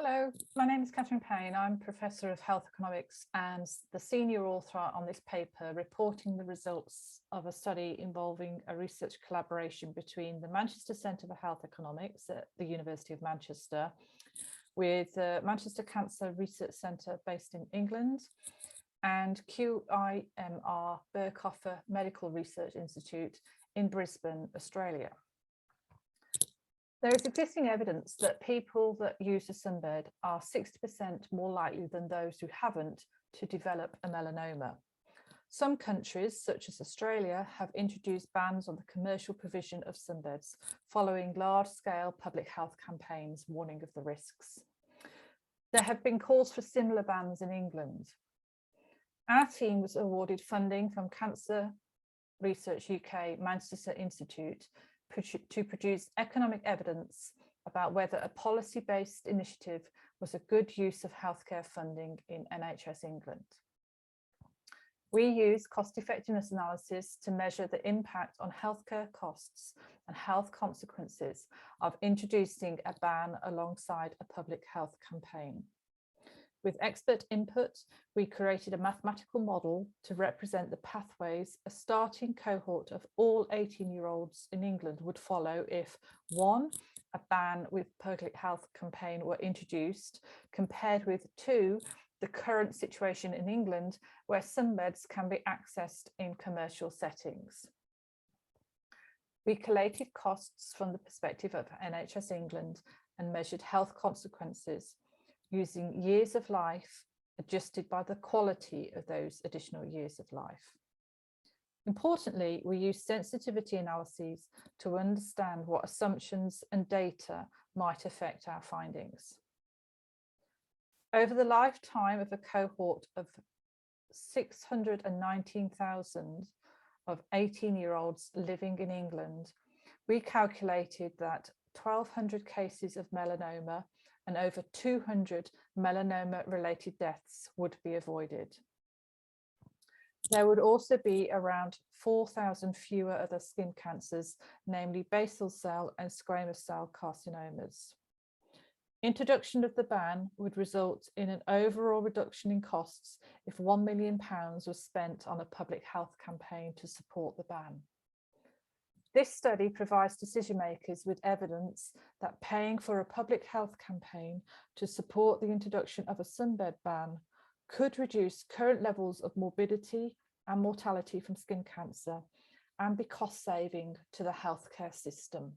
Hello, my name is Catherine Payne. I'm Professor of Health Economics and the senior author on this paper reporting the results of a study involving a research collaboration between the Manchester Centre for Health Economics at the University of Manchester with the Manchester Cancer Research Centre based in England and QIMR Berkhofer Medical Research Institute in Brisbane, Australia. There is existing evidence that people that use a sunbed are 60% more likely than those who haven't to develop a melanoma. Some countries, such as Australia, have introduced bans on the commercial provision of sunbeds following large-scale public health campaigns warning of the risks. There have been calls for similar bans in England. Our team was awarded funding from Cancer Research UK Manchester Institute to produce economic evidence about whether a policy-based initiative was a good use of healthcare funding in NHS England. We use cost-effectiveness analysis to measure the impact on healthcare costs and health consequences of introducing a ban alongside a public health campaign. With expert input, we created a mathematical model to represent the pathways a starting cohort of all 18-year-olds in England would follow if 1, a ban with public health campaign were introduced, compared with 2, the current situation in England where sunbeds can be accessed in commercial settings. We collated costs from the perspective of NHS England and measured health consequences using years of life adjusted by the quality of those additional years of life. Importantly, we use sensitivity analyses to understand what assumptions and data might affect our findings. Over the lifetime of a cohort of 619,000 of 18-year-olds living in England, we calculated that 1,200 cases of melanoma and over 200 melanoma-related deaths would be avoided. There would also be around 4,000 fewer other skin cancers, namely basal cell and squamous cell carcinomas. Introduction of the ban would result in an overall reduction in costs if £1 million was spent on a public health campaign to support the ban. This study provides decision makers with evidence that paying for a public health campaign to support the introduction of a sunbed ban could reduce current levels of morbidity and mortality from skin cancer and be cost saving to the healthcare system.